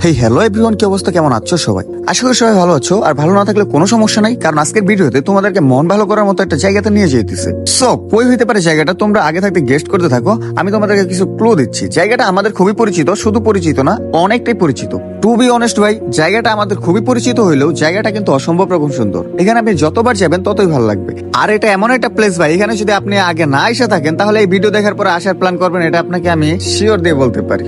Hey hello everyone, কি অবস্থা, কেমন আছো সবাই? আশা করি সবাই ভালো আছো, আর ভালো না থাকলে কোনো সমস্যা নাই, কারণ আজকের ভিডিওতে তোমাদেরকে মন ভালো করার মতো একটা জায়গাতে নিয়ে যেতেছে। সো কই হইতে পারে জায়গাটা, তোমরা আগে থাকতে গেস্ট করতে থাকো, আমি তোমাদেরকে কিছু ক্লু দিচ্ছি। জায়গাটা আমাদের খুবই পরিচিত, শুধু পরিচিত না, অনেকটাই পরিচিত। টু বি অনেস্ট ভাই, জায়গাটা আমাদের খুবই পরিচিত হইলেও জায়গাটা কিন্তু অসম্ভব রকম সুন্দর। এখানে আপনি যতবার যাবেন ততই ভালো লাগবে। আর এটা এমন একটা প্লেস ভাই, এখানে যদি আপনি আগে না এসে থাকেন তাহলে এই ভিডিও দেখার পরে আসার প্ল্যান করবেন, এটা আপনাকে আমি শিওর দিয়ে বলতে পারি।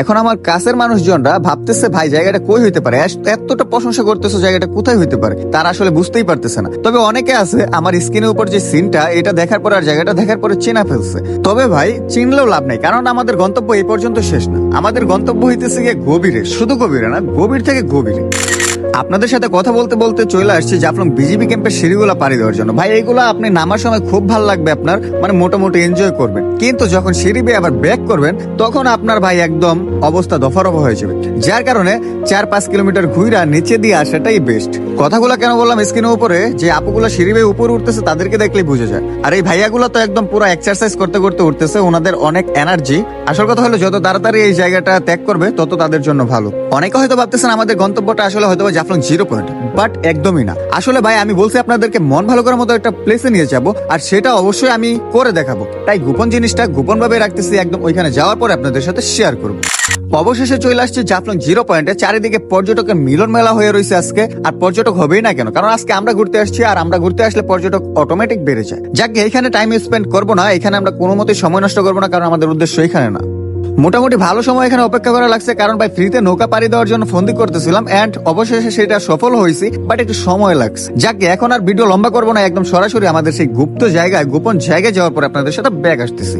এখন আমার কাছের মানুষজনরা ভাবতেছে ভাই জায়গাটা কই হইতে পারে, এতটা প্রশংসা করতেছে জায়গাটা কোথায় হইতে পারে, তারা আসলে বুঝতেই পারতেছে না। তবে অনেকে আছে আমার স্ক্রিনের উপর যে সিনটা, এটা দেখার পর আর জায়গাটা দেখার পরে চেনা ফেলছে। তবে ভাই চিনলেও লাভ নাই, কারণ আমাদের গন্তব্য এই পর্যন্ত শেষ না। আমাদের গন্তব্য হইতেছে গিয়ে গভীরে, শুধু গভীরে না, গভীর থেকে গভীরে। আপনাদের সাথে কথা বলতে বলতে চলে আসছে জাফলং বিজিবি ক্যাম্পের সিঁড়িগুলা পাড়ি দেওয়ার জন্য। ভাই এইগুলা আপনি নামার সময় খুব ভালো লাগবে আপনার, মানে মোটামুটি এনজয় করবেন, কিন্তু যখন সিঁড়ি বেয়ে আবার ব্যাক করবেন তখন আপনার ভাই একদম অবস্থা দফারফা হয়ে যাবে। যার কারণে 4-5 কিলোমিটার ঘুরা নিচে দিয়ে আসাটাই বেস্ট। কথাগুলো কেন বললাম স্ক্রিনের উপরে, যে আপুগুলা সিঁড়ি বেয়ে উপরে উঠতেছে তাদেরকে দেখলেই বুঝে যায়। আর এই ভাইয়াগুলো তো একদম পুরো এক্সারসাইজ করতে করতে উঠতেছে, ওনাদের অনেক এনার্জি। আসল কথা হলো যত তাড়াতাড়ি এই জায়গাটা ত্যাগ করবে তত তাদের জন্য ভালো। অনেকে হয়তো ভাবতেছেন আমাদের গন্তব্যটা আসলে হয়তো জাফলং 0 পয়েন্ট, বাট একদমই না। আসলে ভাই আমি বলছি আপনাদেরকে মন ভালো করার মতো একটা প্লেসে নিয়ে যাব, আর সেটা অবশ্যই আমি করে দেখাবো। তাই গোপন জিনিসটা গোপন ভাবে রাখতেছি, একদম ওইখানে যাওয়ার পরে আপনাদের সাথে শেয়ার করবো। অবশেষে চলে আসছে জাফলং 0 পয়েন্টে। চারিদিকে পর্যটকের মিলন মেলা হয়ে রয়েছে আজকে, আর পর্যটক হবেই না কেন, কারণ আজকে আমরা ঘুরতে আসছি, আর আমরা ঘুরতে আসলে পর্যটক অটোমেটিক বেড়ে যায়। যাকে এখানে টাইম স্পেন্ড করবো না, এখানে আমরা কোনো মতেই সময় নষ্ট করবো না, কারণ আমাদের উদ্দেশ্য এখানে না। মোটামুটি ভালো সময় এখানে অপেক্ষা করা লাগছে, কারণ ভাই ফ্রিতে নৌকা পাড়ি দেওয়ার জন্য ফন্দি করতেছিলাম, এন্ড অবশেষে সেটা সফল হয়েছি, বাট একটু সময় লাগছে। যাকে এখন আর ভিডিও লম্বা করবো না, একদম সরাসরি আমাদের সেই গুপ্ত জায়গায়, গোপন জায়গায় যাওয়ার পর আপনাদের সাথে ব্যাক আসতেছি।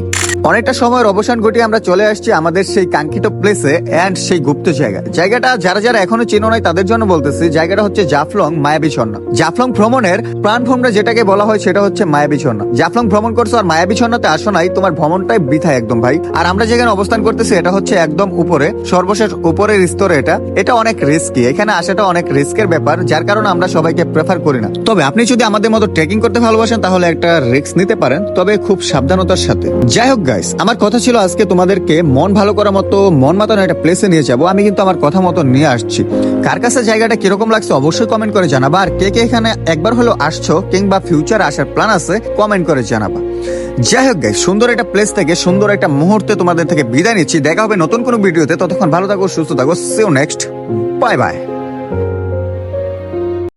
অনেকটা সময়ের অবসান ঘটিয়ে আমরা চলে আসছি আমাদের সেই কাঙ্ক্ষিত প্লেসে এন্ড সেই গুপ্ত জায়গায়। জায়গাটা যারা যারা এখনো চেনো নাই তাদের জন্য বলতেছি, জায়গাটা হচ্ছে জাফলং মায়াবী ঝর্ণা। জাফলং ভ্রমণের প্রাণ ভ্রমণে যেটাকে বলা হয় সেটা হচ্ছে মায়াবী ঝর্ণা। জাফলং ভ্রমণ করছো আর মায়াবী ঝর্ণাতে আসো নাই, তোমার ভ্রমণটাই বৃথা একদম ভাই। আর আমরা যেখানে অবস্থান করতেছি এটা হচ্ছে একদম উপরে, সর্বশেষ উপরের স্তরে। এটা অনেক রিস্কি, এখানে আসাটা অনেক রিস্কের ব্যাপার, যার কারণে আমরা সবাইকে প্রেফার করি না। তবে আপনি যদি আমাদের মতো ট্রেকিং করতে ভালোবাসেন তাহলে একটা রিস্ক নিতে পারেন, তবে খুব সাবধানতার সাথে। যাই হোক গাইস, আমার কথা ছিল আজকে তোমাদেরকে মন ভালো করার মতো, মন মাতানো একটা প্লেসে নিয়ে যাবো। আমি কিন্তু আমার কথা মতো নিয়ে আসছি। কার কাছে জায়গাটা কিরকম লাগছে অবশ্যই কমেন্ট করে জানাবা, আর কে কে এখানে একবার হলো আসছো কিংবা ফিউচার আসার প্ল্যান আছে কমেন্ট করে জানাবা। যাই হোক গাইস, সুন্দর একটা প্লেস থেকে সুন্দর একটা মুহূর্তে তোমাদের থেকে বিদায় নিচ্ছি। দেখা হবে নতুন কোনো ভিডিওতে, ততক্ষণ ভালো থাকো, সুস্থ থাকো। See you next, bye by.